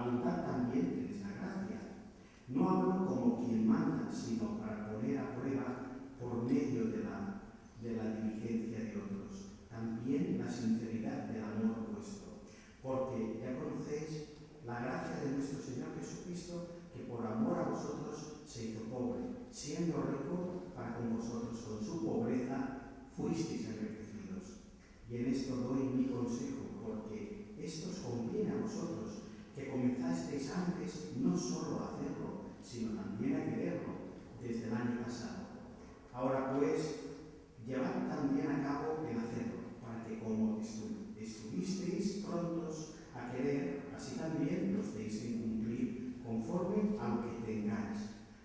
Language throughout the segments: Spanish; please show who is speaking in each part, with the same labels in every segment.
Speaker 1: abundad también en esa gracia. No hablo como quien manda, sino para poner a prueba por medio de la diligencia de otros, también la sinceridad del amor vuestro, porque ya conocéis la gracia de nuestro Señor Jesucristo, que por amor a vosotros se hizo pobre, siendo rico para con vosotros, con su pobreza fuisteis enriquecidos. Y en esto doy mi consejo, porque esto os conviene a vosotros, que comenzasteis antes no solo a hacerlo, sino también a quererlo desde el año pasado. Ahora pues, llevad también a cabo el hacerlo, para que como estuvisteis prontos a querer, así también los deis en cumplir conforme a lo que tengáis.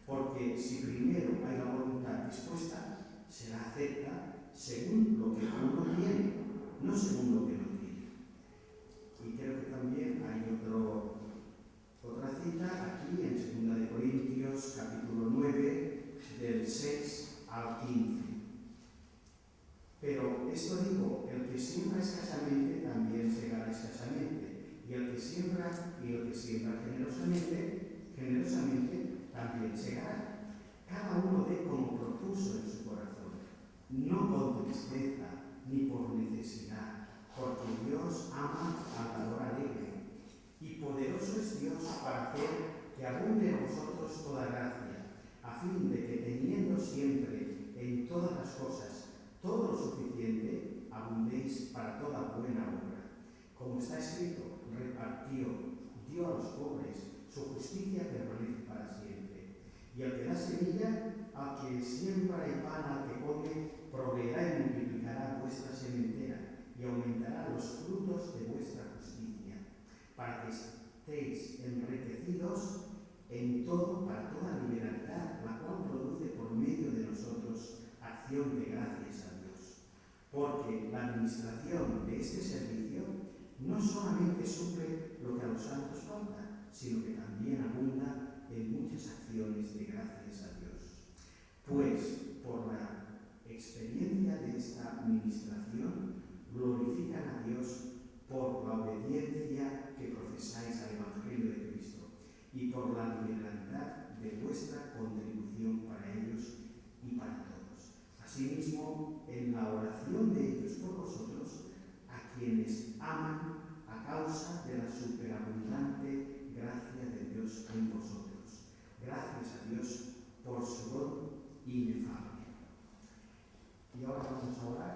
Speaker 1: Porque si primero hay la voluntad dispuesta, será acepta según lo que uno tiene, no según lo que no tiene. Y creo que también hay otra cita aquí en 2 de Corintios, capítulo 9, del 6 al 15. Pero esto digo, el que siembra escasamente también segará escasamente, y el que siembra generosamente también segará. Cada uno dé como propuso en su corazón, no con tristeza ni por necesidad, porque Dios ama al dador alegre. Y poderoso es Dios para hacer que abunde en vosotros toda gracia, a fin de que teniendo siempre en todas las cosas todo lo suficiente, abundéis para toda buena obra. Como está escrito, repartió, dio a los pobres, su justicia permanece para siempre. Y al que da semilla, al que siembra y pan, al que come, proveerá y multiplicará vuestra sementera y aumentará los frutos de vuestra justicia, para que estéis enriquecidos en todo para toda liberalidad, la cual produce por medio de nosotros acción de gracias a Dios. Porque la administración de este servicio no solamente suple lo que a los santos falta, sino que también abunda en muchas acciones de gracias a Dios. Pues por la experiencia de esta administración glorifican a Dios por la obediencia que profesáis al Evangelio de Cristo y por la liberalidad de vuestra contribución para ellos y para todos. Asimismo, en la oración de ellos por vosotros, a quienes aman a causa de la superabundante gracia de Dios en vosotros. Gracias a Dios por su don inefable. Y ahora vamos a orar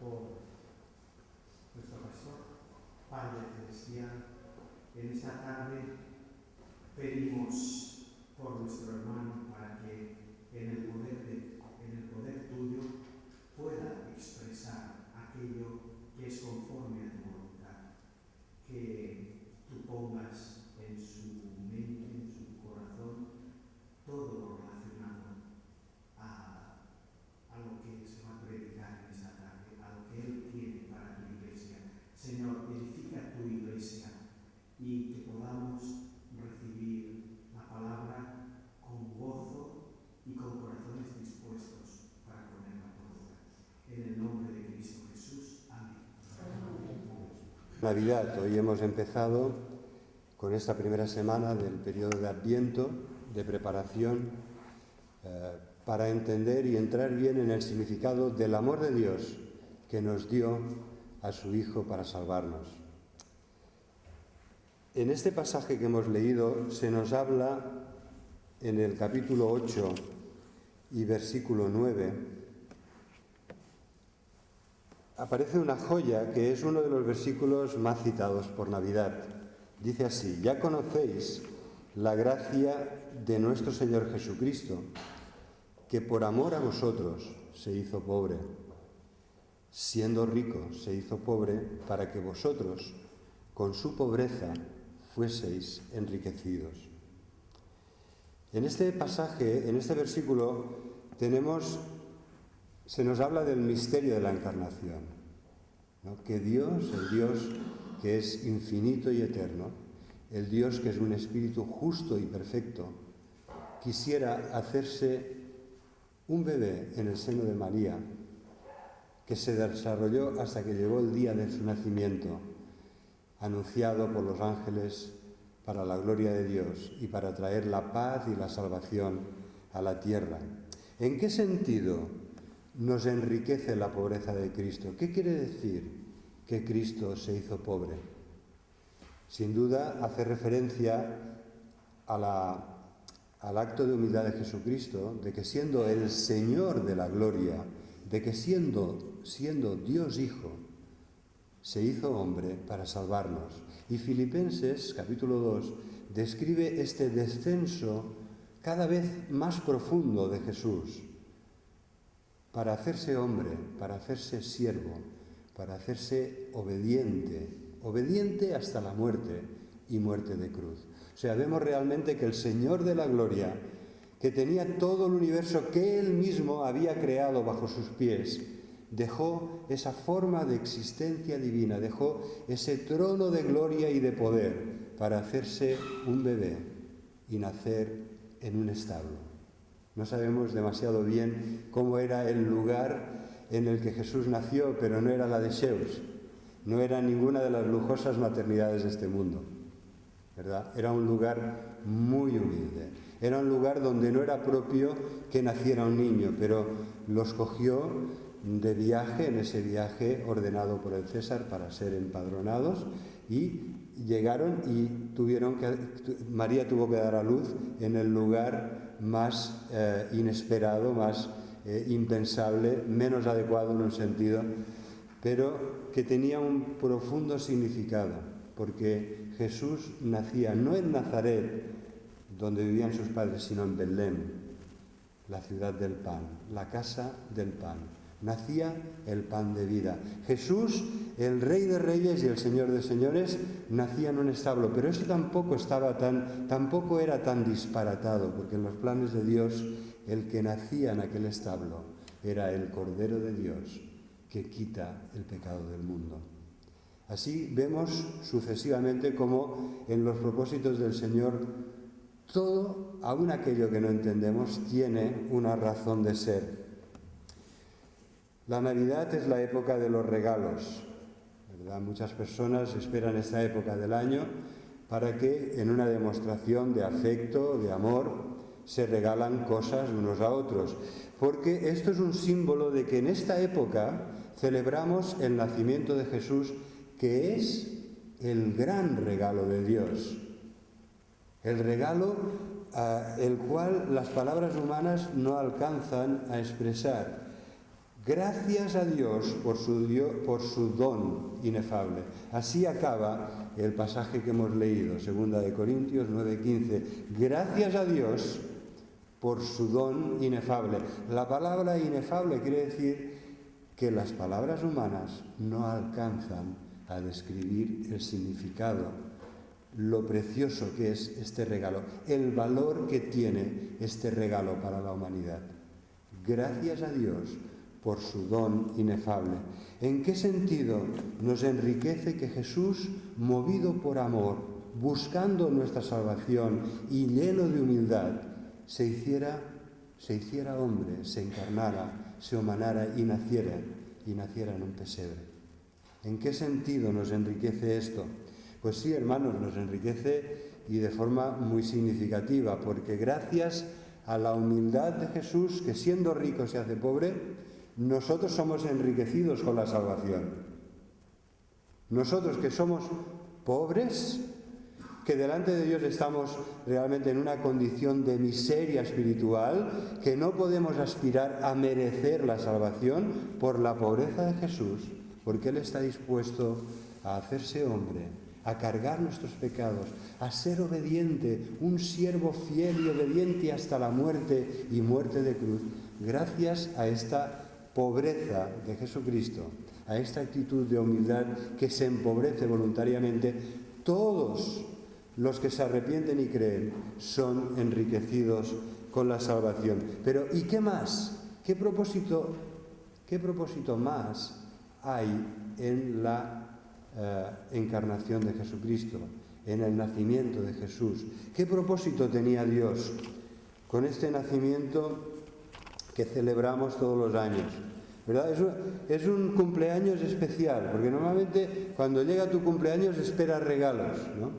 Speaker 1: por nuestro pastor, Padre Celestial. En esta tarde pedimos por nuestro hermano para que en el poder tuyo pueda expresar aquello que es conforme a tu voluntad, que tú pongas en su mente, en su corazón, todo lo relacionado a lo que se va a predicar en esta tarde, a lo que Él tiene para tu iglesia. Señor, edifica tu iglesia y que podamos recibir la palabra con gozo y con corazones dispuestos para ponerla por obra. En el nombre de Cristo Jesús. Amén.
Speaker 2: Navidad, hoy hemos empezado con esta primera semana del periodo de Adviento, de preparación para entender y entrar bien en el significado del amor de Dios que nos dio a su Hijo para salvarnos. En este pasaje que hemos leído se nos habla en el capítulo 8 y versículo 9, aparece una joya que es uno de los versículos más citados por Navidad. Dice así: ya conocéis la gracia de nuestro Señor Jesucristo, que por amor a vosotros se hizo pobre. Siendo rico, se hizo pobre para que vosotros, con su pobreza, fueseis enriquecidos. En este pasaje, en este versículo, se nos habla del misterio de la encarnación, ¿no? Que Dios, el Dios que es infinito y eterno, el Dios que es un espíritu justo y perfecto, quisiera hacerse un bebé en el seno de María, que se desarrolló hasta que llegó el día de su nacimiento, anunciado por los ángeles para la gloria de Dios y para traer la paz y la salvación a la tierra. ¿En qué sentido nos enriquece la pobreza de Cristo? ¿Qué quiere decir que Cristo se hizo pobre? Sin duda hace referencia al acto de humildad de Jesucristo, de que siendo el Señor de la gloria, de que siendo Dios Hijo, se hizo hombre para salvarnos. Y Filipenses, capítulo 2, describe este descenso cada vez más profundo de Jesús para hacerse hombre, para hacerse siervo, para hacerse obediente hasta la muerte y muerte de cruz. O sea, vemos realmente que el Señor de la gloria, que tenía todo el universo que Él mismo había creado bajo sus pies, dejó esa forma de existencia divina, dejó ese trono de gloria y de poder para hacerse un bebé y nacer en un establo. No sabemos demasiado bien cómo era el lugar en el que Jesús nació, pero no era la de Zeus, no era ninguna de las lujosas maternidades de este mundo, ¿verdad? Era un lugar muy humilde, era un lugar donde no era propio que naciera un niño, pero los cogió de viaje, en ese viaje ordenado por el César para ser empadronados, y llegaron y María tuvo que dar a luz en el lugar más inesperado, más impensable, menos adecuado en un sentido, pero que tenía un profundo significado, porque Jesús nacía no en Nazaret, donde vivían sus padres, sino en Belén, la ciudad del pan, la casa del pan. Nacía el pan de vida. Jesús, el Rey de Reyes y el Señor de Señores, nacía en un establo, pero esto tampoco era tan disparatado, porque en los planes de Dios el que nacía en aquel establo era el Cordero de Dios que quita el pecado del mundo. Así vemos sucesivamente cómo en los propósitos del Señor todo, aun aquello que no entendemos, tiene una razón de ser. La Navidad es la época de los regalos, ¿verdad? Muchas personas esperan esta época del año para que, en una demostración de afecto, de amor, se regalan cosas unos a otros. Porque esto es un símbolo de que en esta época celebramos el nacimiento de Jesús, que es el gran regalo de Dios. El regalo el cual las palabras humanas no alcanzan a expresar. Gracias a Dios por su don inefable. Así acaba el pasaje que hemos leído, 2 Corintios 9:15. Gracias a Dios por su don inefable. La palabra inefable quiere decir que las palabras humanas no alcanzan a describir el significado, lo precioso que es este regalo, el valor que tiene este regalo para la humanidad. Gracias a Dios por su don inefable. ¿En qué sentido nos enriquece que Jesús, movido por amor, buscando nuestra salvación y lleno de humildad, se hiciera hombre, se encarnara, se humanara y naciera en un pesebre? ¿En qué sentido nos enriquece esto? Pues sí, hermanos, nos enriquece y de forma muy significativa, porque gracias a la humildad de Jesús, que siendo rico se hace pobre, nosotros somos enriquecidos con la salvación. Nosotros que somos pobres, que delante de Dios estamos realmente en una condición de miseria espiritual, que no podemos aspirar a merecer la salvación, por la pobreza de Jesús, porque Él está dispuesto a hacerse hombre, a cargar nuestros pecados, a ser obediente, un siervo fiel y obediente hasta la muerte y muerte de cruz. Gracias a esta pobreza de Jesucristo, a esta actitud de humildad que se empobrece voluntariamente, todos los que se arrepienten y creen son enriquecidos con la salvación. Pero ¿y qué más? ¿Qué propósito más hay en la encarnación de Jesucristo, en el nacimiento de Jesús? ¿Qué propósito tenía Dios con este nacimiento que celebramos todos los años? ¿Verdad? Es un cumpleaños especial, porque normalmente cuando llega tu cumpleaños esperas regalos, ¿no?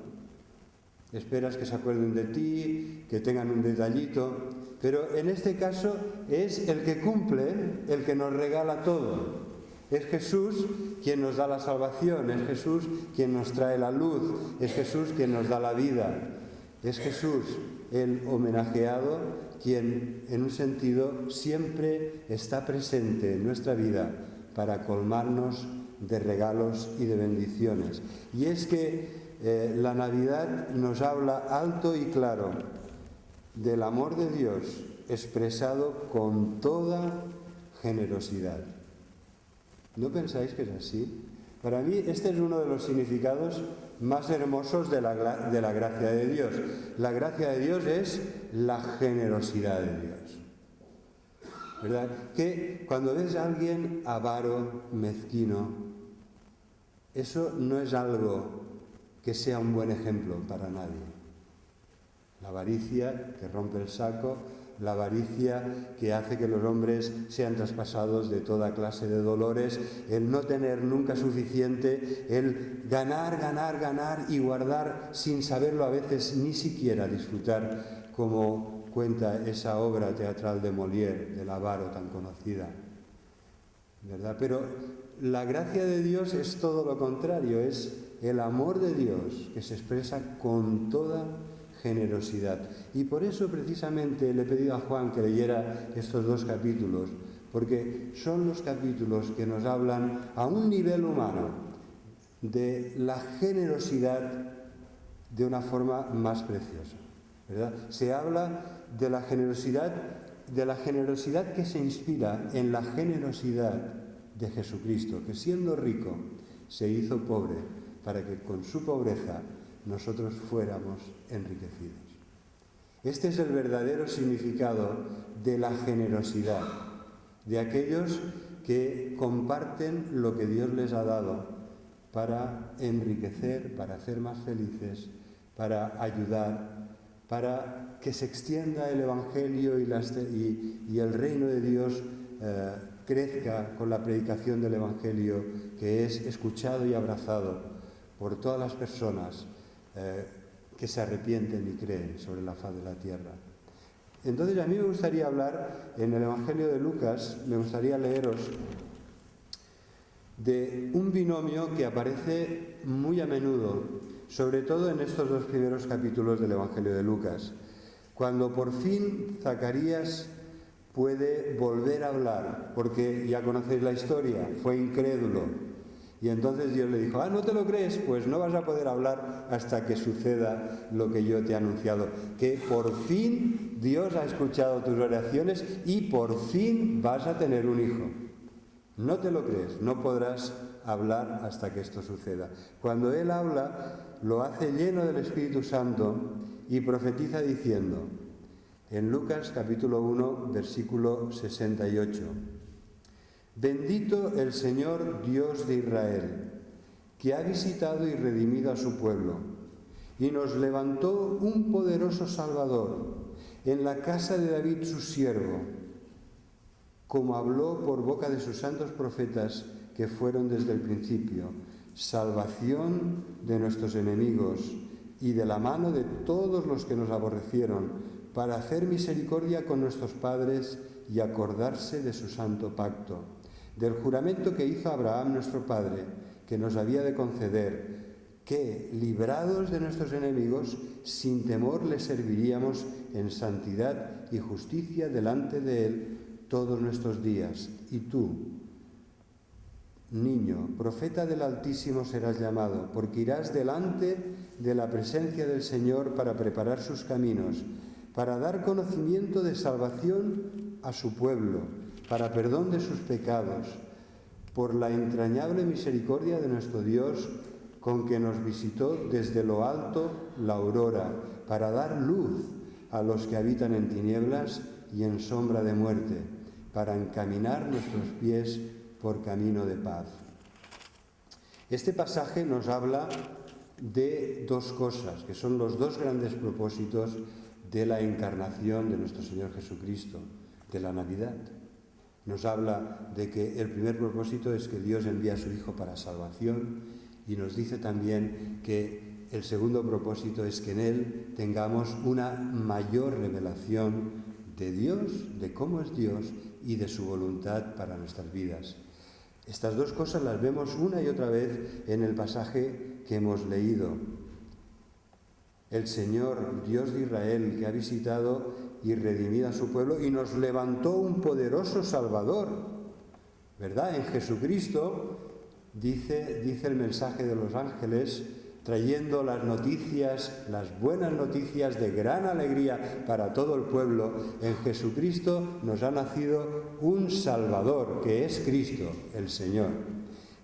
Speaker 2: esperas que se acuerden de ti, que tengan un detallito, pero en este caso es el que cumple, el que nos regala todo. Es Jesús quien nos da la salvación, es Jesús quien nos trae la luz, es Jesús quien nos da la vida, es Jesús el homenajeado quien en un sentido siempre está presente en nuestra vida para colmarnos de regalos y de bendiciones. Y es que la Navidad nos habla alto y claro del amor de Dios expresado con toda generosidad. ¿No pensáis que es así? Para mí este es uno de los significados más hermosos de la gracia de Dios. La gracia de Dios es la generosidad de Dios. ¿Verdad? Que cuando ves a alguien avaro, mezquino, eso no es algo que sea un buen ejemplo para nadie. La avaricia que rompe el saco, la avaricia que hace que los hombres sean traspasados de toda clase de dolores, el no tener nunca suficiente, el ganar, ganar, ganar y guardar sin saberlo a veces ni siquiera disfrutar, como cuenta esa obra teatral de Molière, del avaro tan conocida, ¿verdad? Pero la gracia de Dios es todo lo contrario, es el amor de Dios que se expresa con toda generosidad. Y por eso precisamente le he pedido a Juan que leyera estos 2 capítulos, porque son los capítulos que nos hablan a un nivel humano de la generosidad de una forma más preciosa, ¿verdad? Se habla de la generosidad que se inspira en la generosidad de Jesucristo, que siendo rico se hizo pobre para que con su pobreza nosotros fuéramos enriquecidos. Este es el verdadero significado de la generosidad, de aquellos que comparten lo que Dios les ha dado para enriquecer, para hacer más felices, para ayudar, para que se extienda el Evangelio y el reino de Dios crezca con la predicación del Evangelio, que es escuchado y abrazado por todas las personas que se arrepienten y creen sobre la faz de la tierra. Entonces a mí me gustaría hablar, en el Evangelio de Lucas, me gustaría leeros de un binomio que aparece muy a menudo, sobre todo en estos 2 primeros capítulos del Evangelio de Lucas, cuando por fin Zacarías puede volver a hablar, porque ya conocéis la historia, fue incrédulo. Y entonces Dios le dijo, ¿no te lo crees? Pues no vas a poder hablar hasta que suceda lo que yo te he anunciado. Que por fin Dios ha escuchado tus oraciones y por fin vas a tener un hijo. No te lo crees, no podrás hablar hasta que esto suceda. Cuando él habla, lo hace lleno del Espíritu Santo y profetiza diciendo, en Lucas capítulo 1, versículo 68, bendito el Señor Dios de Israel, que ha visitado y redimido a su pueblo, y nos levantó un poderoso Salvador en la casa de David su siervo, como habló por boca de sus santos profetas que fueron desde el principio, salvación de nuestros enemigos y de la mano de todos los que nos aborrecieron, para hacer misericordia con nuestros padres y acordarse de su santo pacto, del juramento que hizo Abraham nuestro padre, que nos había de conceder, que, librados de nuestros enemigos, sin temor le serviríamos en santidad y justicia delante de él todos nuestros días. Y tú, niño, profeta del Altísimo serás llamado, porque irás delante de la presencia del Señor para preparar sus caminos, para dar conocimiento de salvación a su pueblo, para perdón de sus pecados, por la entrañable misericordia de nuestro Dios, con que nos visitó desde lo alto la aurora, para dar luz a los que habitan en tinieblas y en sombra de muerte, para encaminar nuestros pies por camino de paz. Este pasaje nos habla de 2 cosas, que son los 2 grandes propósitos de la encarnación de nuestro Señor Jesucristo, de la Navidad. Nos habla de que el primer propósito es que Dios envía a su Hijo para salvación, y nos dice también que el segundo propósito es que en Él tengamos una mayor revelación de Dios, de cómo es Dios y de su voluntad para nuestras vidas. Estas dos cosas las vemos una y otra vez en el pasaje que hemos leído. El Señor, Dios de Israel, que ha visitado y redimido a su pueblo y nos levantó un poderoso Salvador, ¿verdad? En Jesucristo, dice el mensaje de los ángeles, trayendo las noticias, las buenas noticias de gran alegría para todo el pueblo. En Jesucristo nos ha nacido un Salvador, que es Cristo, el Señor.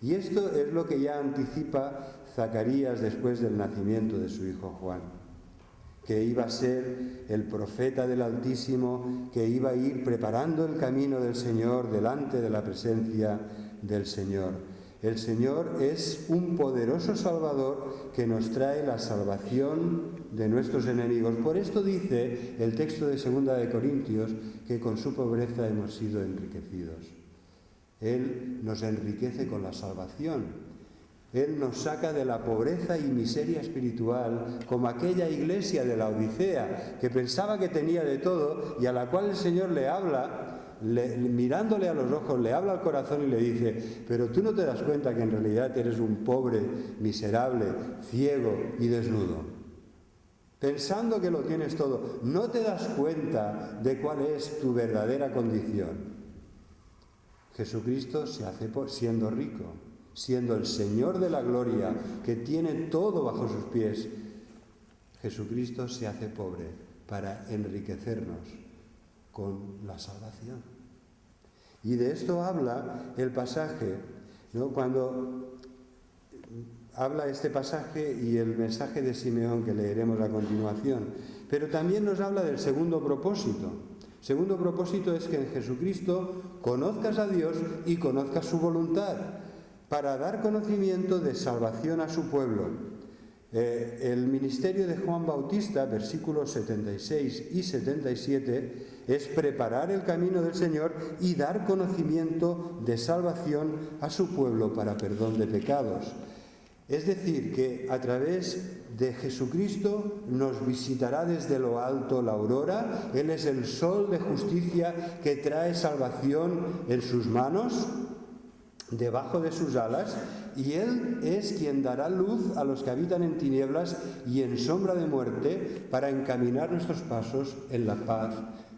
Speaker 2: Y esto es lo que ya anticipa Zacarías después del nacimiento de su hijo Juan, que iba a ser el profeta del Altísimo, que iba a ir preparando el camino del Señor delante de la presencia del Señor. El Señor es un poderoso Salvador que nos trae la salvación de nuestros enemigos. Por esto dice el texto de 2 de Corintios que con su pobreza hemos sido enriquecidos. Él nos enriquece con la salvación. Él nos saca de la pobreza y miseria espiritual, como aquella iglesia de la Odisea, que pensaba que tenía de todo y a la cual el Señor le habla, mirándole a los ojos, le habla al corazón y le dice: pero tú no te das cuenta que en realidad eres un pobre, miserable, ciego y desnudo. Pensando que lo tienes todo, no te das cuenta de cuál es tu verdadera condición. Jesucristo se hace siendo rico, siendo el Señor de la gloria, que tiene todo bajo sus pies. Jesucristo se hace pobre para enriquecernos con la salvación. Y de esto habla el pasaje, ¿no? Cuando habla este pasaje y el mensaje de Simeón que leeremos a continuación. Pero también nos habla del segundo propósito. El segundo propósito es que en Jesucristo conozcas a Dios y conozcas su voluntad, para dar conocimiento de salvación a su pueblo. El ministerio de Juan Bautista, versículos 76 y 77, es preparar el camino del Señor y dar conocimiento de salvación a su pueblo para perdón de pecados. Es decir, que a través de Jesucristo nos visitará desde lo alto la aurora. Él es el sol de justicia que trae salvación en sus manos, debajo de sus alas, y Él es quien dará luz a los que habitan en tinieblas y en sombra de muerte, para encaminar nuestros pasos en la paz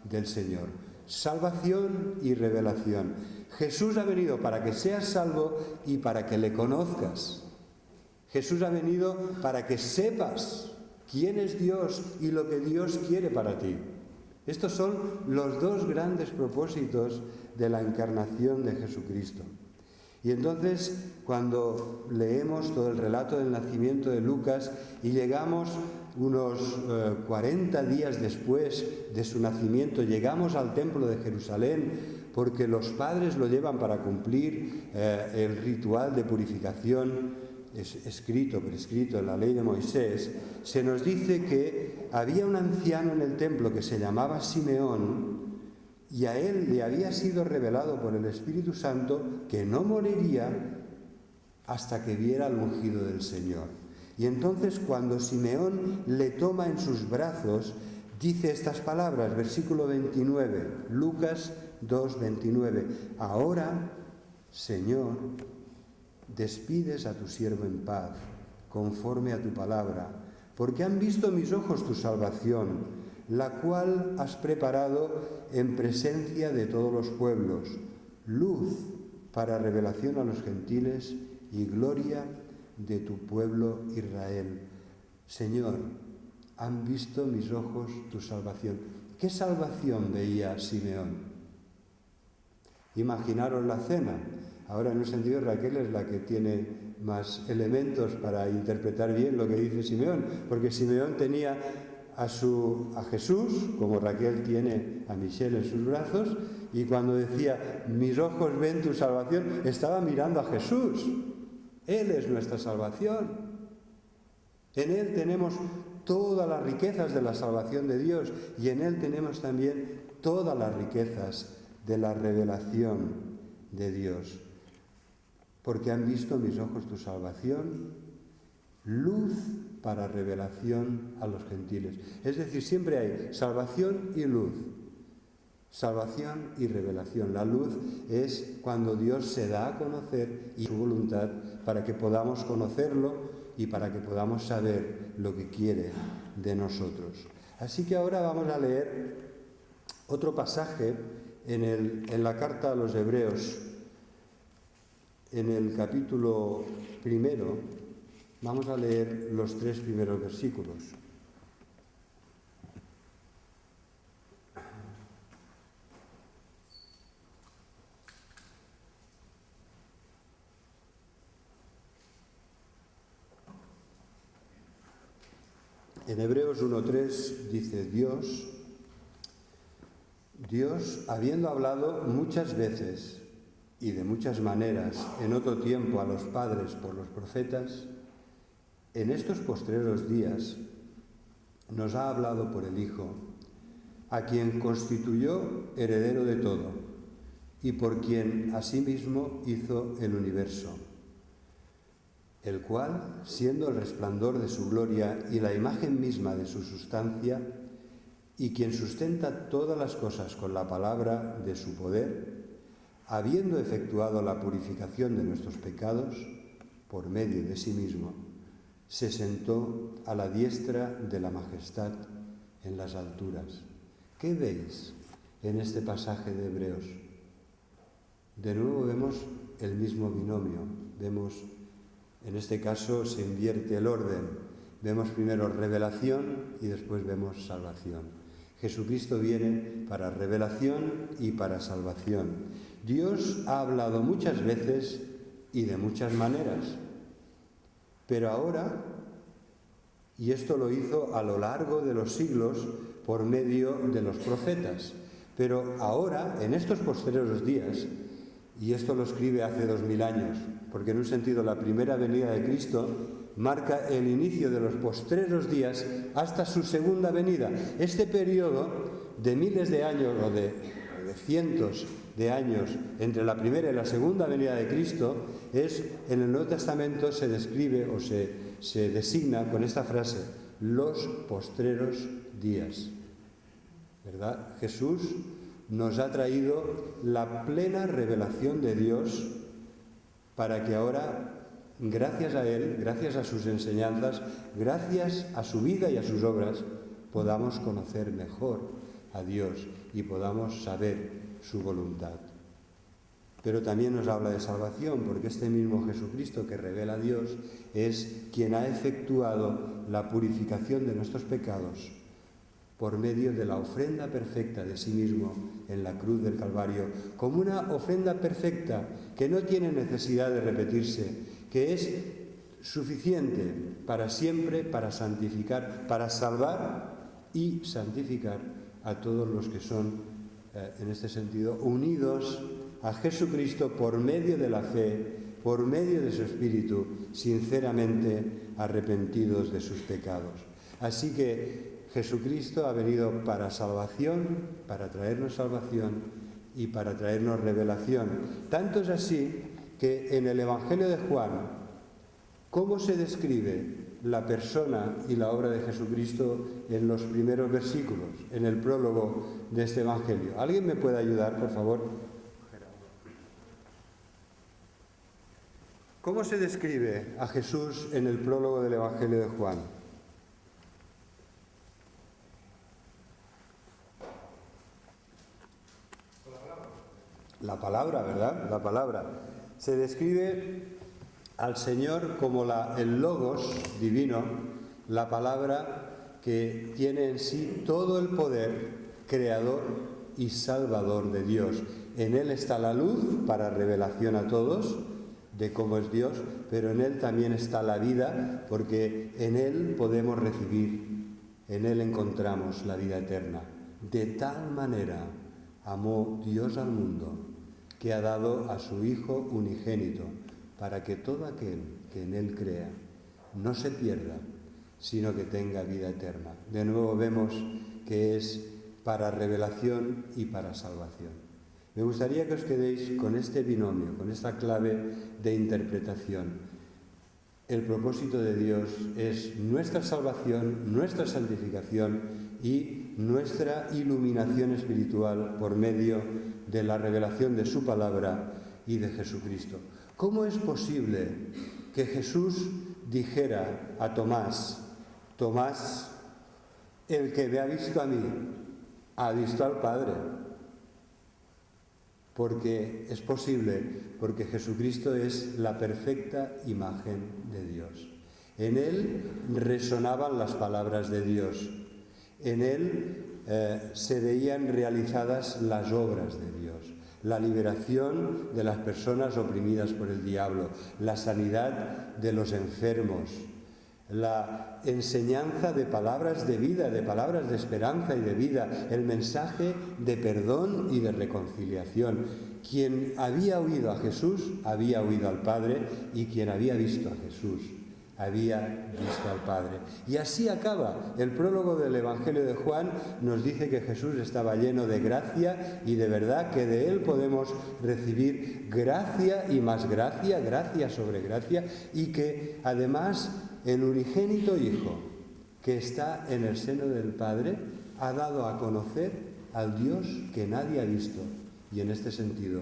Speaker 2: del Señor. Salvación y revelación. Jesús ha venido para que seas salvo y para que le conozcas. Jesús ha venido para que sepas quién es Dios y lo que Dios quiere para ti. Estos son los dos grandes propósitos de la encarnación de Jesucristo. Y entonces, cuando leemos todo el relato del nacimiento de Lucas y llegamos unos 40 días después de su nacimiento, llegamos al templo de Jerusalén, porque los padres lo llevan para cumplir el ritual de purificación prescrito en la ley de Moisés. Se nos dice que había un anciano en el templo que se llamaba Simeón, y a él le había sido revelado por el Espíritu Santo que no moriría hasta que viera al ungido del Señor. Y entonces, cuando Simeón le toma en sus brazos, dice estas palabras, versículo 29, Lucas 2:29: ahora, Señor, despides a tu siervo en paz, conforme a tu palabra, porque han visto mis ojos tu salvación, la cual has preparado en presencia de todos los pueblos, luz para revelación a los gentiles y gloria de tu pueblo Israel. Señor, han visto mis ojos tu salvación. ¿Qué salvación veía Simeón? Imaginaros la cena. Ahora, en un sentido, Raquel es la que tiene más elementos para interpretar bien lo que dice Simeón, porque Simeón tenía a Jesús, como Raquel tiene a Michelle en sus brazos, y cuando decía mis ojos ven tu salvación, estaba mirando a Jesús. Él es nuestra salvación. En Él tenemos todas las riquezas de la salvación de Dios, y en Él tenemos también todas las riquezas de la revelación de Dios. Porque han visto mis ojos tu salvación, luz para revelación a los gentiles. Es decir, siempre hay salvación y luz. Salvación y revelación. La luz es cuando Dios se da a conocer y su voluntad para que podamos conocerlo y para que podamos saber lo que quiere de nosotros. Así que ahora vamos a leer otro pasaje en la carta a los Hebreos, en el capítulo 1, vamos a leer los 3 primeros versículos. En Hebreos 1:3 dice Dios, habiendo hablado muchas veces y de muchas maneras en otro tiempo a los padres por los profetas, en estos postreros días nos ha hablado por el Hijo, a quien constituyó heredero de todo y por quien asimismo hizo el universo, el cual, siendo el resplandor de su gloria y la imagen misma de su sustancia, y quien sustenta todas las cosas con la palabra de su poder, habiendo efectuado la purificación de nuestros pecados por medio de sí mismo, se sentó a la diestra de la majestad en las alturas. ¿Qué veis en este pasaje de Hebreos? De nuevo vemos el mismo binomio. Vemos, en este caso se invierte el orden. Vemos primero revelación y después vemos salvación. Jesucristo viene para revelación y para salvación. Dios ha hablado muchas veces y de muchas maneras, pero ahora, y esto lo hizo a lo largo de los siglos por medio de los profetas, pero ahora, en estos postreros días, y esto lo escribe hace 2000 años, porque en un sentido la primera venida de Cristo marca el inicio de los postreros días hasta su segunda venida. Este periodo de miles de años o de cientos de años entre la primera y la segunda venida de Cristo es, en el Nuevo Testamento se describe o se designa con esta frase, los postreros días. ¿Verdad? Jesús nos ha traído la plena revelación de Dios para que ahora, gracias a Él, gracias a sus enseñanzas, gracias a su vida y a sus obras, podamos conocer mejor a Dios y podamos saber su voluntad. Pero también nos habla de salvación, porque este mismo Jesucristo que revela a Dios es quien ha efectuado la purificación de nuestros pecados por medio de la ofrenda perfecta de sí mismo en la cruz del Calvario, como una ofrenda perfecta que no tiene necesidad de repetirse, que es suficiente para siempre, para santificar, para salvar y santificar a todos los que son, en este sentido, unidos a Jesucristo por medio de la fe, por medio de su Espíritu, sinceramente arrepentidos de sus pecados. Así que Jesucristo ha venido para salvación, para traernos salvación y para traernos revelación. Tanto es así que en el Evangelio de Juan, ¿cómo se describe la persona y la obra de Jesucristo en los primeros versículos, en el prólogo de este Evangelio? ¿Alguien me puede ayudar, por favor? ¿Cómo se describe a Jesús en el prólogo del Evangelio de Juan? La palabra, ¿verdad? La palabra. Se describe al Señor como el Logos divino, la palabra que tiene en sí todo el poder creador y salvador de Dios. En Él está la luz para revelación a todos de cómo es Dios, pero en Él también está la vida, porque en Él podemos recibir, en Él encontramos la vida eterna. De tal manera amó Dios al mundo, que ha dado a su Hijo unigénito, para que todo aquel que en Él crea no se pierda, sino que tenga vida eterna. De nuevo vemos que es para revelación y para salvación. Me gustaría que os quedéis con este binomio, con esta clave de interpretación. el propósito de Dios es nuestra salvación, nuestra santificación y nuestra iluminación espiritual por medio de la revelación de su palabra y de Jesucristo. ¿Cómo es posible que Jesús dijera a Tomás, Tomás, el que me ha visto a mí, ha visto al Padre? Porque es posible, porque Jesucristo es la perfecta imagen de Dios. En Él resonaban las palabras de Dios. En Él se veían realizadas las obras de Dios. La liberación de las personas oprimidas por el diablo, la sanidad de los enfermos, la enseñanza de palabras de vida, de palabras de esperanza y de vida, el mensaje de perdón y de reconciliación. Quien había oído a Jesús había oído al Padre, y quien había visto a Jesús había visto al Padre. Y así acaba el prólogo del Evangelio de Juan. Nos dice que Jesús estaba lleno de gracia y de verdad, que de Él podemos recibir gracia y más gracia, gracia sobre gracia, y que además el unigénito Hijo, que está en el seno del Padre, ha dado a conocer al Dios que nadie ha visto y en este sentido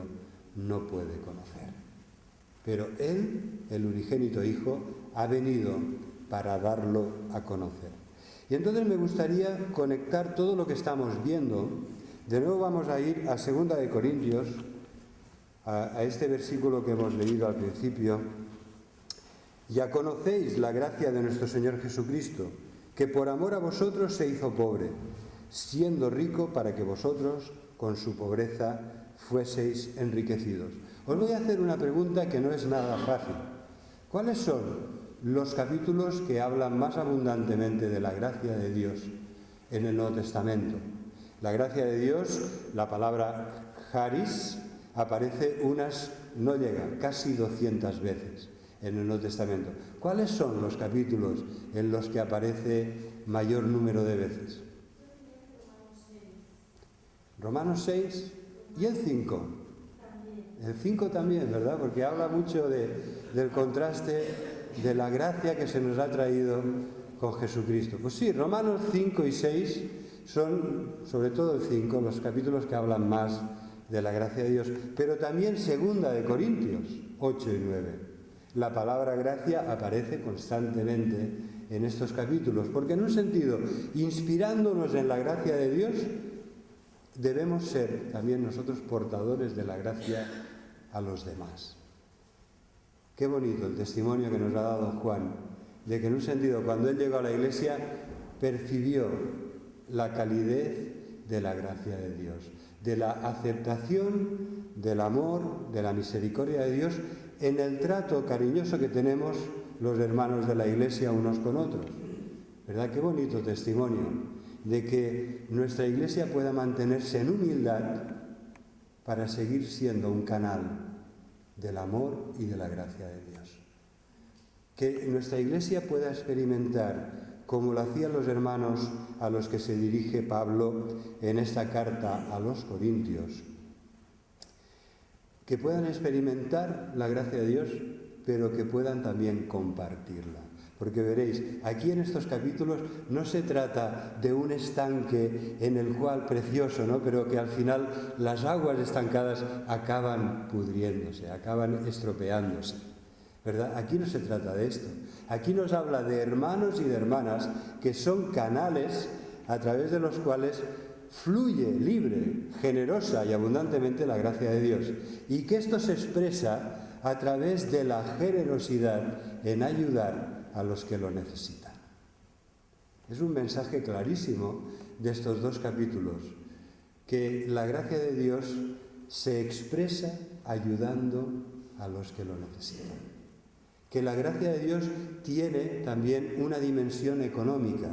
Speaker 2: no puede conocer. Pero Él, el unigénito Hijo, ha venido para darlo a conocer. Y entonces me gustaría conectar todo lo que estamos viendo. De nuevo vamos a ir a 2 de Corintios, a este versículo que hemos leído al principio. Ya conocéis la gracia de nuestro Señor Jesucristo, que por amor a vosotros se hizo pobre, siendo rico para que vosotros, con su pobreza, fueseis enriquecidos. Os voy a hacer una pregunta que no es nada fácil. ¿Cuáles son los capítulos que hablan más abundantemente de la gracia de Dios en el Nuevo Testamento? La gracia de Dios, la palabra charis, aparece no llega, casi 200 veces en el Nuevo Testamento. ¿Cuáles son los capítulos en los que aparece mayor número de veces? Romanos 6 y el 5. El 5 también, ¿verdad? Porque habla mucho del contraste de la gracia que se nos ha traído con Jesucristo. Pues sí, Romanos 5 y 6 son, sobre todo el 5, los capítulos que hablan más de la gracia de Dios. Pero también 2 de Corintios 8 y 9. La palabra gracia aparece constantemente en estos capítulos, porque en un sentido, inspirándonos en la gracia de Dios, debemos ser también nosotros portadores de la gracia a los demás. Qué bonito el testimonio que nos ha dado Juan, de que en un sentido, cuando él llegó a la iglesia, percibió la calidez de la gracia de Dios, de la aceptación, del amor, de la misericordia de Dios, en el trato cariñoso que tenemos los hermanos de la iglesia unos con otros. ¿Verdad? Qué bonito testimonio de que nuestra iglesia pueda mantenerse en humildad para seguir siendo un canal del amor y de la gracia de Dios. Que nuestra iglesia pueda experimentar, como lo hacían los hermanos a los que se dirige Pablo en esta carta a los Corintios, que puedan experimentar la gracia de Dios, pero que puedan también compartirla. Porque veréis, aquí en estos capítulos no se trata de un estanque en el cual precioso, ¿no? Pero que al final las aguas estancadas acaban pudriéndose, acaban estropeándose, ¿verdad? Aquí no se trata de esto. Aquí nos habla de hermanos y de hermanas que son canales a través de los cuales fluye libre, generosa y abundantemente la gracia de Dios. Y que esto se expresa a través de la generosidad en ayudar a los que lo necesitan. Es un mensaje clarísimo de estos dos capítulos, que la gracia de Dios se expresa ayudando a los que lo necesitan. Que la gracia de Dios tiene también una dimensión económica,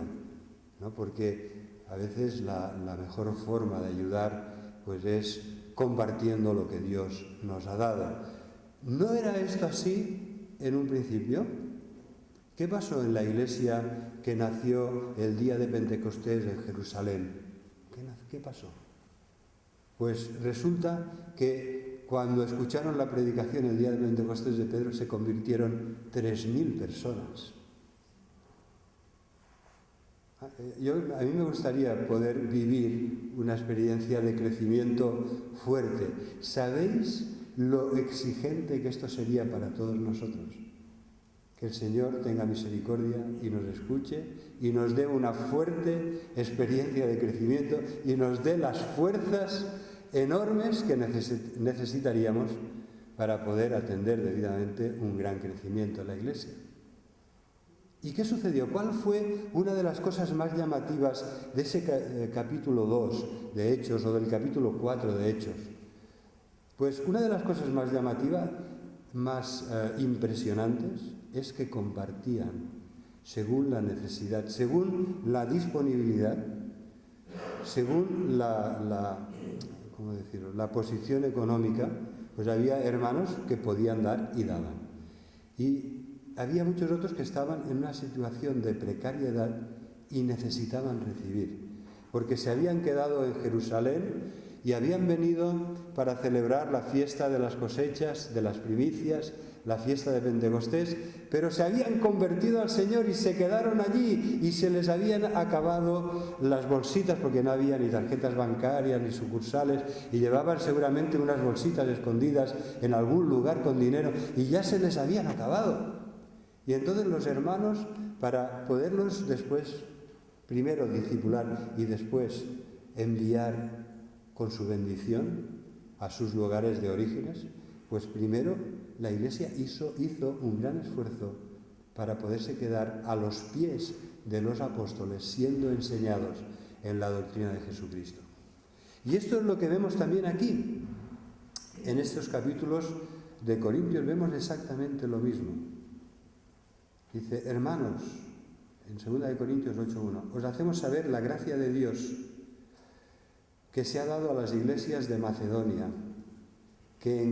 Speaker 2: ¿no? Porque a veces la mejor forma de ayudar pues es compartiendo lo que Dios nos ha dado. ¿No era esto así en un principio? ¿Qué pasó en la iglesia que nació el día de Pentecostés en Jerusalén? ¿Qué pasó? Pues resulta que cuando escucharon la predicación el día de Pentecostés de Pedro se convirtieron 3.000 personas. A mí me gustaría poder vivir una experiencia de crecimiento fuerte. ¿Sabéis lo exigente que esto sería para todos nosotros? Que el Señor tenga misericordia y nos escuche y nos dé una fuerte experiencia de crecimiento y nos dé las fuerzas enormes que necesitaríamos para poder atender debidamente un gran crecimiento en la Iglesia. ¿Y qué sucedió? ¿Cuál fue una de las cosas más llamativas de ese capítulo 2 de Hechos o del capítulo 4 de Hechos? Pues una de las cosas más llamativas, más impresionantes, es que compartían según la necesidad, según la disponibilidad, según la posición económica, pues había hermanos que podían dar y daban. Y había muchos otros que estaban en una situación de precariedad y necesitaban recibir, porque se habían quedado en Jerusalén y habían venido para celebrar la fiesta de las cosechas, de las primicias, la fiesta de Pentecostés, pero se habían convertido al Señor y se quedaron allí y se les habían acabado las bolsitas porque no había ni tarjetas bancarias ni sucursales y llevaban seguramente unas bolsitas escondidas en algún lugar con dinero y ya se les habían acabado. Y entonces los hermanos, para poderlos después, primero discipular y después enviar con su bendición a sus lugares de orígenes, pues primero la Iglesia hizo un gran esfuerzo para poderse quedar a los pies de los apóstoles, siendo enseñados en la doctrina de Jesucristo. Y esto es lo que vemos también aquí. En estos capítulos de Corintios vemos exactamente lo mismo. Dice, hermanos, en 2 Corintios 8:1, os hacemos saber la gracia de Dios que se ha dado a las iglesias de Macedonia, que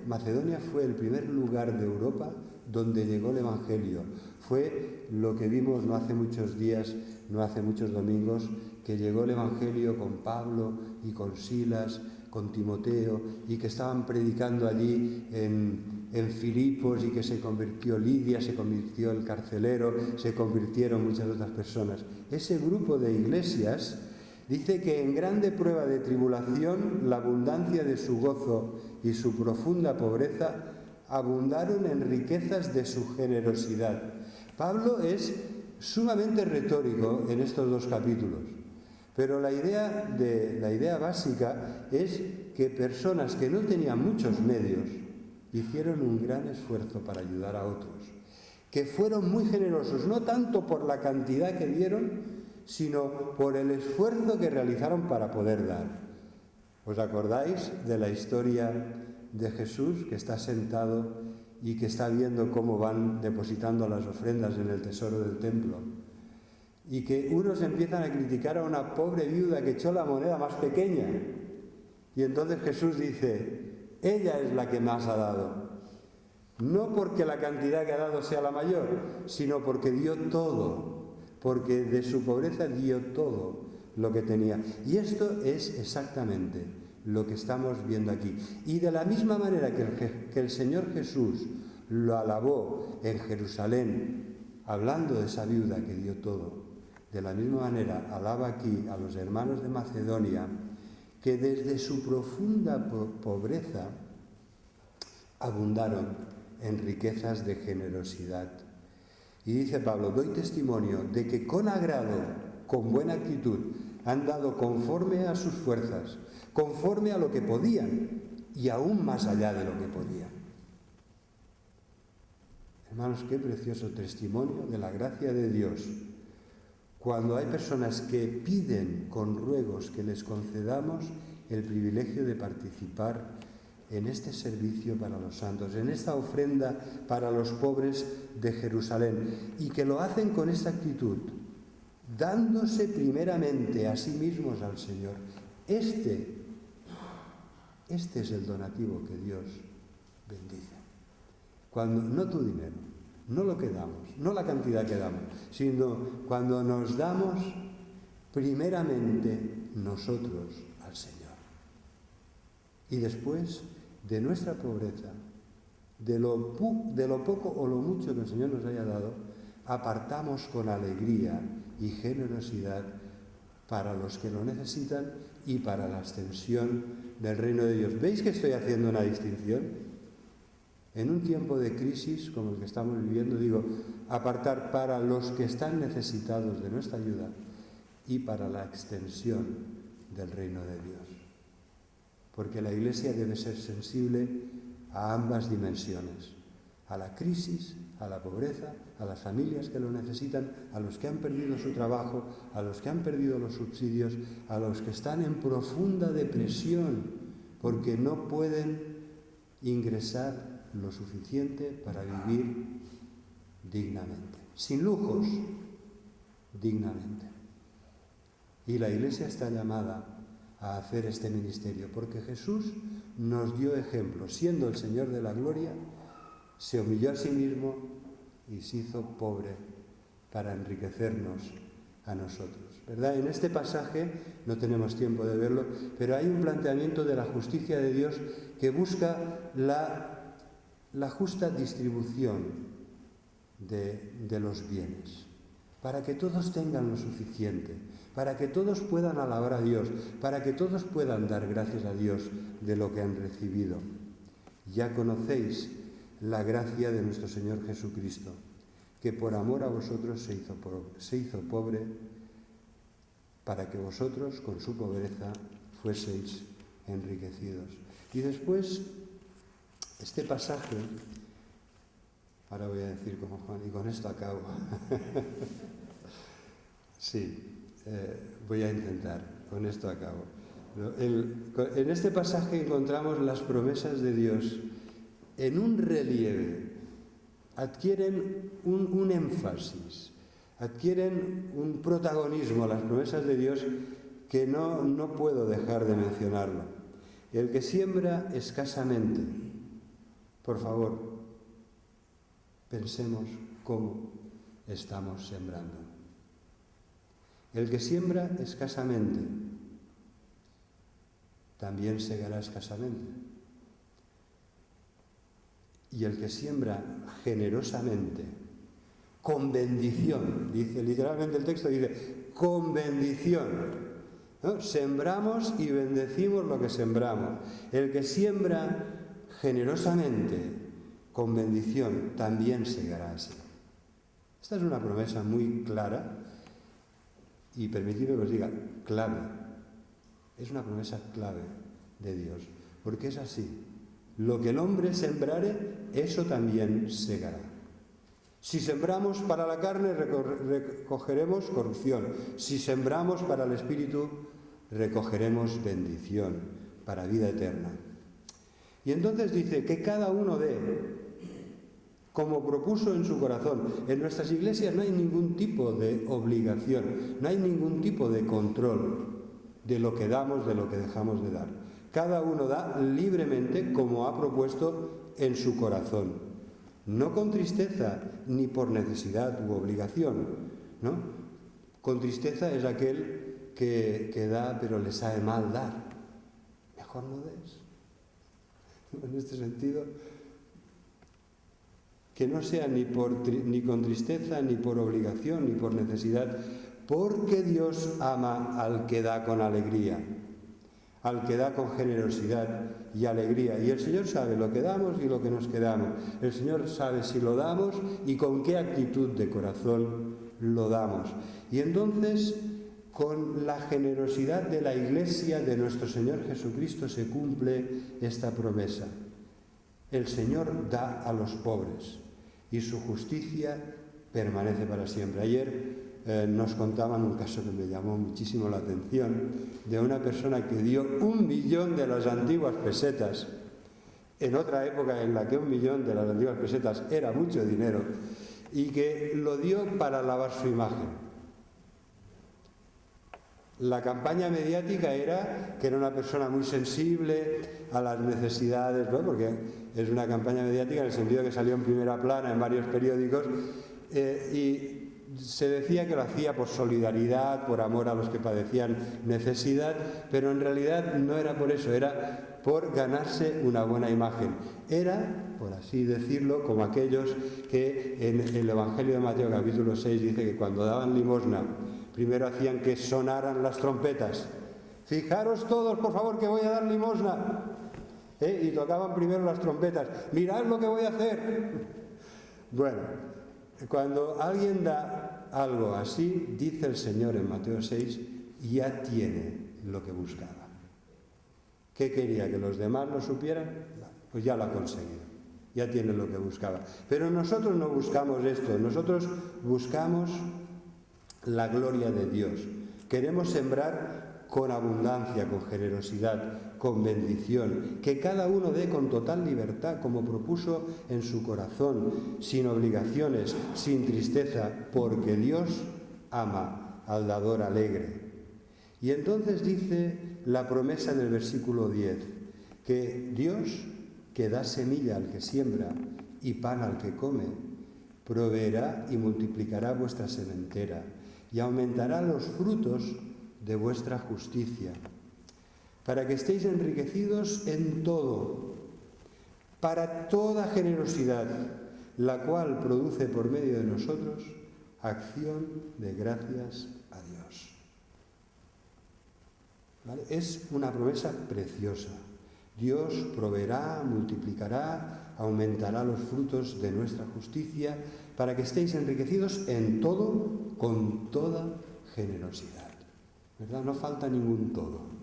Speaker 2: Macedonia fue el primer lugar de Europa donde llegó el Evangelio. Fue lo que vimos no hace muchos días, no hace muchos domingos, que llegó el Evangelio con Pablo y con Silas, con Timoteo, y que estaban predicando allí en Filipos y que se convirtió Lidia, se convirtió el carcelero, se convirtieron muchas otras personas. Ese grupo de iglesias dice que en grande prueba de tribulación la abundancia de su gozo y su profunda pobreza abundaron en riquezas de su generosidad. Pablo es sumamente retórico en estos dos capítulos, pero la idea básica es que personas que no tenían muchos medios hicieron un gran esfuerzo para ayudar a otros, que fueron muy generosos, no tanto por la cantidad que dieron, sino por el esfuerzo que realizaron para poder dar. ¿Os acordáis de la historia de Jesús que está sentado y que está viendo cómo van depositando las ofrendas en el tesoro del templo? Y que unos empiezan a criticar a una pobre viuda que echó la moneda más pequeña. Y entonces Jesús dice, ella es la que más ha dado. No porque la cantidad que ha dado sea la mayor, sino porque dio todo. Porque de su pobreza dio todo lo que tenía. Y esto es exactamente lo que estamos viendo aquí. Y de la misma manera que el Señor Jesús lo alabó en Jerusalén, hablando de esa viuda que dio todo, de la misma manera alaba aquí a los hermanos de Macedonia, que desde su profunda pobreza abundaron en riquezas de generosidad. Y dice Pablo, doy testimonio de que con agrado, con buena actitud, han dado conforme a sus fuerzas, conforme a lo que podían y aún más allá de lo que podían. Hermanos, qué precioso testimonio de la gracia de Dios. Cuando hay personas que piden con ruegos que les concedamos el privilegio de participar en este servicio para los santos, en esta ofrenda para los pobres de Jerusalén, y que lo hacen con esta actitud, dándose primeramente a sí mismos al Señor. Este es el donativo que Dios bendice. Cuando no tu dinero, no lo que damos, no la cantidad que damos, sino cuando nos damos primeramente nosotros al Señor. Y después de nuestra pobreza, de lo poco o lo mucho que el Señor nos haya dado, apartamos con alegría y generosidad para los que lo necesitan y para la extensión del reino de Dios. ¿Veis que estoy haciendo una distinción? En un tiempo de crisis como el que estamos viviendo, digo, apartar para los que están necesitados de nuestra ayuda y para la extensión del reino de Dios. Porque la Iglesia debe ser sensible a ambas dimensiones, a la crisis, a la pobreza, a las familias que lo necesitan, a los que han perdido su trabajo, a los que han perdido los subsidios, a los que están en profunda depresión porque no pueden ingresar lo suficiente para vivir dignamente, sin lujos, dignamente. Y la Iglesia está llamada a hacer este ministerio, porque Jesús nos dio ejemplo. Siendo el Señor de la gloria, se humilló a sí mismo y se hizo pobre para enriquecernos a nosotros, ¿verdad? En este pasaje no tenemos tiempo de verlo, pero hay un planteamiento de la justicia de Dios que busca la justa distribución de los bienes, para que todos tengan lo suficiente, para que todos puedan alabar a Dios, para que todos puedan dar gracias a Dios de lo que han recibido. Ya conocéis la gracia de nuestro Señor Jesucristo, que por amor a vosotros se hizo pobre, para que vosotros con su pobreza fueseis enriquecidos. Y después, este pasaje, ahora voy a decir como Juan, y con esto acabo. Sí. Voy a intentar, con esto acabo. En este pasaje encontramos las promesas de Dios en un relieve, adquieren un énfasis, adquieren un protagonismo las promesas de Dios que no puedo dejar de mencionarlo. El que siembra escasamente, por favor, pensemos cómo estamos sembrando. El que siembra escasamente, también segará escasamente. Y el que siembra generosamente, con bendición, dice literalmente el texto, dice, con bendición, ¿no? Sembramos y bendecimos lo que sembramos. El que siembra generosamente, con bendición, también segará así. Esta es una promesa muy clara. Y permitidme que os diga, clave. Es una promesa clave de Dios, porque es así. Lo que el hombre sembrare, eso también segará. Si sembramos para la carne, recogeremos corrupción. Si sembramos para el Espíritu, recogeremos bendición para vida eterna. Y entonces dice que cada uno dé, como propuso en su corazón. En nuestras iglesias no hay ningún tipo de obligación, no hay ningún tipo de control de lo que damos, de lo que dejamos de dar. Cada uno da libremente como ha propuesto en su corazón, no con tristeza ni por necesidad u obligación, ¿no? Con tristeza es aquel que da pero le sabe mal dar. Mejor no des. En este sentido, que no sea ni con tristeza, ni por obligación, ni por necesidad, porque Dios ama al que da con alegría, al que da con generosidad y alegría. Y el Señor sabe lo que damos y lo que nos quedamos. El Señor sabe si lo damos y con qué actitud de corazón lo damos. Y entonces, con la generosidad de la Iglesia de nuestro Señor Jesucristo se cumple esta promesa. El Señor da a los pobres y su justicia permanece para siempre. Ayer nos contaban un caso que me llamó muchísimo la atención, de una persona que dio 1 millón de las antiguas pesetas, en otra época en la que 1 millón de las antiguas pesetas era mucho dinero, y que lo dio para lavar su imagen. La campaña mediática era que era una persona muy sensible a las necesidades, ¿no? Porque es una campaña mediática en el sentido de que salió en primera plana en varios periódicos, se decía que lo hacía por solidaridad, por amor a los que padecían necesidad, pero en realidad no era por eso, era por ganarse una buena imagen. Era, por así decirlo, como aquellos que en el Evangelio de Mateo capítulo 6 dice que cuando daban limosna, primero hacían que sonaran las trompetas. Fijaros todos, por favor, que voy a dar limosna. Y tocaban primero las trompetas. Mirad lo que voy a hacer. Bueno, cuando alguien da algo así, dice el Señor en Mateo 6, ya tiene lo que buscaba. ¿Qué quería? ¿Que los demás lo supieran? Pues ya lo ha conseguido. Ya tiene lo que buscaba. Pero nosotros no buscamos esto. Nosotros buscamos la gloria de Dios. Queremos sembrar con abundancia, con generosidad, con bendición, que cada uno dé con total libertad, como propuso en su corazón, sin obligaciones, sin tristeza, porque Dios ama al dador alegre. Y entonces dice la promesa en el versículo 10, que Dios, que da semilla al que siembra y pan al que come, proveerá y multiplicará vuestra sementera y aumentará los frutos de vuestra justicia, para que estéis enriquecidos en todo, para toda generosidad, la cual produce por medio de nosotros acción de gracias a Dios. ¿Vale? Es una promesa preciosa. Dios proveerá, multiplicará, aumentará los frutos de nuestra justicia, para que estéis enriquecidos en todo, con toda generosidad. ¿Verdad? No falta ningún todo.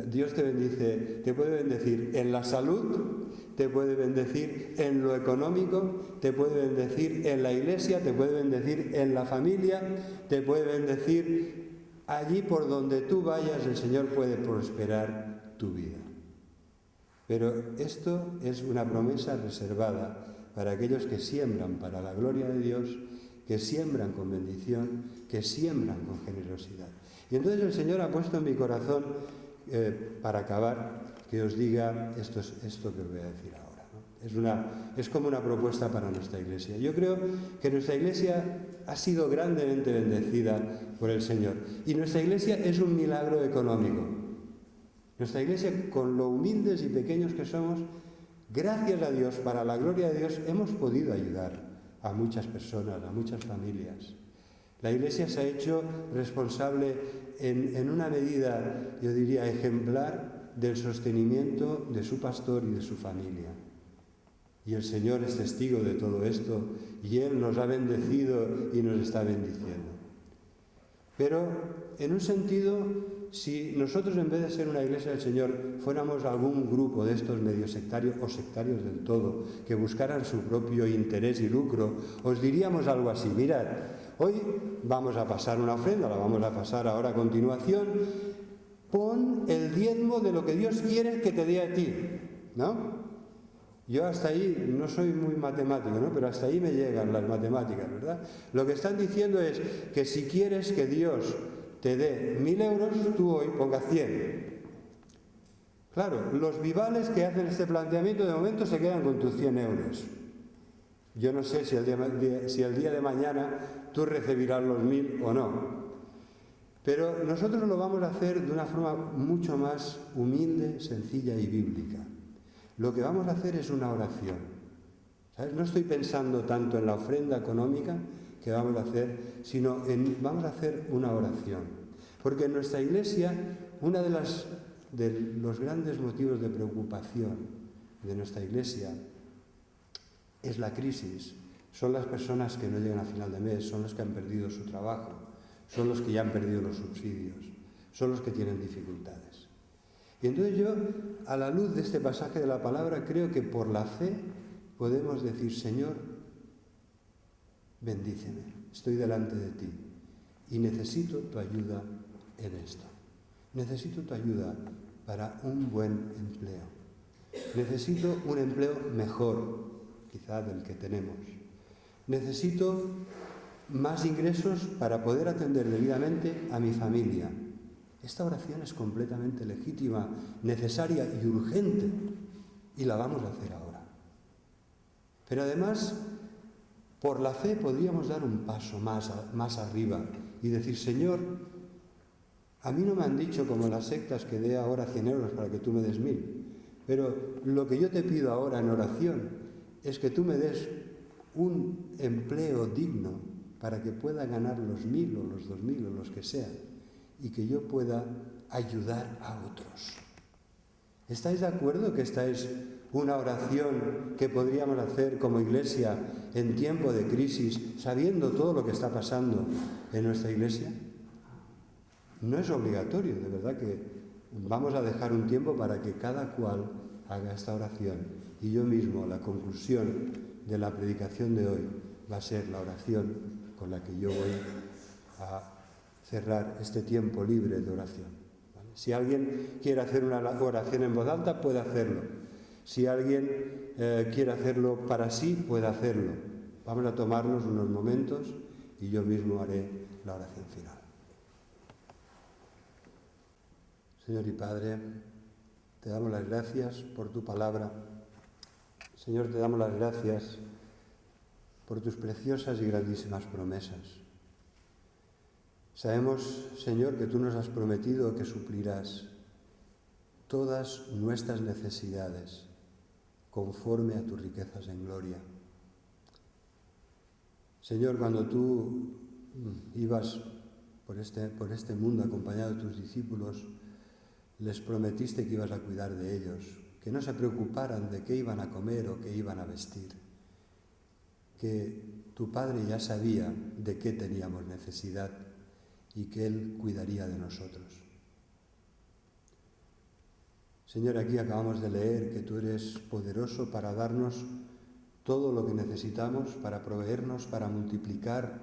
Speaker 2: Dios te bendice, te puede bendecir en la salud, te puede bendecir en lo económico, te puede bendecir en la iglesia, te puede bendecir en la familia, te puede bendecir allí por donde tú vayas, el Señor puede prosperar tu vida. Pero esto es una promesa reservada para aquellos que siembran para la gloria de Dios, que siembran con bendición, que siembran con generosidad. Y entonces el Señor ha puesto en mi corazón, para acabar, que os diga esto que os voy a decir ahora, ¿no? Es como una propuesta para nuestra iglesia. Yo creo que nuestra iglesia ha sido grandemente bendecida por el Señor. Y nuestra iglesia es un milagro económico. Nuestra iglesia, con lo humildes y pequeños que somos, gracias a Dios, para la gloria de Dios, hemos podido ayudar a muchas personas, a muchas familias. La Iglesia se ha hecho responsable en una medida, yo diría, ejemplar del sostenimiento de su pastor y de su familia. Y el Señor es testigo de todo esto y Él nos ha bendecido y nos está bendiciendo. Pero, en un sentido, si nosotros en vez de ser una iglesia del Señor fuéramos algún grupo de estos medio sectarios o sectarios del todo, que buscaran su propio interés y lucro, os diríamos algo así: mirad, hoy vamos a pasar una ofrenda, la vamos a pasar ahora a continuación, pon el diezmo de lo que Dios quiere que te dé a ti, ¿no? Yo hasta ahí no soy muy matemático, ¿no? Pero hasta ahí me llegan las matemáticas, ¿verdad? Lo que están diciendo es que si quieres que Dios te dé 1.000 euros, tú hoy ponga 100. Claro, los vivales que hacen este planteamiento de momento se quedan con tus 100 euros. Yo no sé si el día de mañana tú recibirás los 1.000 o no. Pero nosotros lo vamos a hacer de una forma mucho más humilde, sencilla y bíblica. Lo que vamos a hacer es una oración. ¿Sabes? No estoy pensando tanto en la ofrenda económica que vamos a hacer, sino vamos a hacer una oración. Porque en nuestra iglesia, uno de los grandes motivos de preocupación de nuestra iglesia es la crisis. Son las personas que no llegan a final de mes, son los que han perdido su trabajo, son los que ya han perdido los subsidios, son los que tienen dificultades. Y entonces yo, a la luz de este pasaje de la palabra, creo que por la fe podemos decir: Señor, bendíceme, estoy delante de ti y necesito tu ayuda en esto. Necesito tu ayuda para un buen empleo. Necesito un empleo mejor, quizá, del que tenemos. Necesito más ingresos para poder atender debidamente a mi familia. Esta oración es completamente legítima, necesaria y urgente, y la vamos a hacer ahora. Pero además, Por la fe podríamos dar un paso más arriba y decir, Señor, a mí no me han dicho como las sectas que dé ahora 100 euros para que tú me des 1000, pero lo que yo te pido ahora en oración es que tú me des un empleo digno para que pueda ganar los 1000 o los 2000 o los que sean y que yo pueda ayudar a otros. ¿Estáis de acuerdo que esta es una oración que podríamos hacer como iglesia en tiempo de crisis, sabiendo todo lo que está pasando en nuestra iglesia? No es obligatorio, de verdad que vamos a dejar un tiempo para que cada cual haga esta oración. Y yo mismo, la conclusión de la predicación de hoy va a ser la oración con la que yo voy a cerrar este tiempo libre de oración. ¿Vale? Si alguien quiere hacer una oración en voz alta, puede hacerlo. Si alguien quiere hacerlo para sí, puede hacerlo. Vamos a tomarnos unos momentos y yo mismo haré la oración final. Señor y Padre, te damos las gracias por tu palabra. Señor, te damos las gracias por tus preciosas y grandísimas promesas. Sabemos, Señor, que tú nos has prometido que suplirás todas nuestras necesidades conforme a tus riquezas en gloria. Señor, cuando tú ibas por este mundo acompañado de tus discípulos, les prometiste que ibas a cuidar de ellos, que no se preocuparan de qué iban a comer o qué iban a vestir, que tu Padre ya sabía de qué teníamos necesidad y que Él cuidaría de nosotros. Señor, aquí acabamos de leer que tú eres poderoso para darnos todo lo que necesitamos, para proveernos, para multiplicar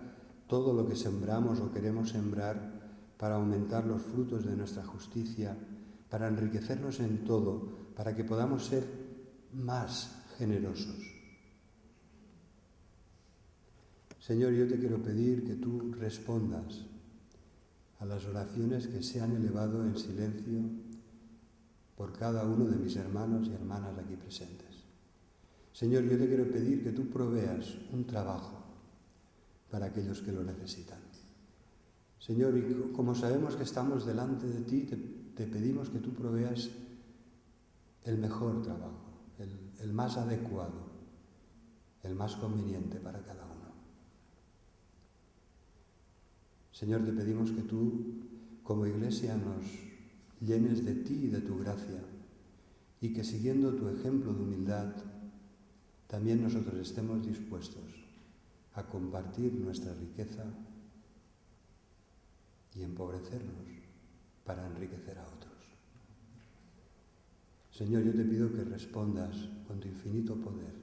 Speaker 2: todo lo que sembramos o queremos sembrar, para aumentar los frutos de nuestra justicia, para enriquecernos en todo, para que podamos ser más generosos. Señor, yo te quiero pedir que tú respondas a las oraciones que se han elevado en silencio por cada uno de mis hermanos y hermanas aquí presentes. Señor, yo te quiero pedir que tú proveas un trabajo para aquellos que lo necesitan. Señor, y como sabemos que estamos delante de ti, te pedimos que tú proveas el mejor trabajo, el más adecuado, el más conveniente para cada uno. Señor, te pedimos que tú, como iglesia, nos llenes de ti y de tu gracia, y que siguiendo tu ejemplo de humildad, también nosotros estemos dispuestos a compartir nuestra riqueza y empobrecernos para enriquecer a otros. Señor, yo te pido que respondas con tu infinito poder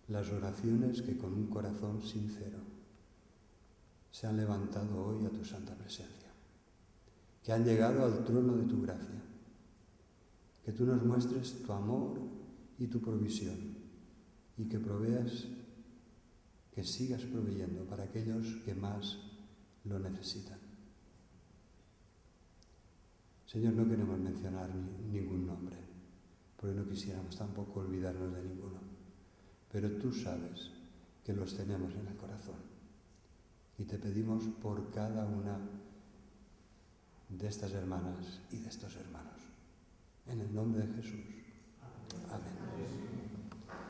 Speaker 2: las oraciones que con un corazón sincero se han levantado hoy a tu santa presencia, que han llegado al trono de tu gracia, que tú nos muestres tu amor y tu provisión y que proveas, que sigas proveyendo para aquellos que más lo necesitan. Señor, no queremos mencionar ningún nombre, porque no quisiéramos tampoco olvidarnos de ninguno, pero tú sabes que los tenemos en el corazón y te pedimos por cada una de estas hermanas y de estos hermanos, en el nombre de Jesús.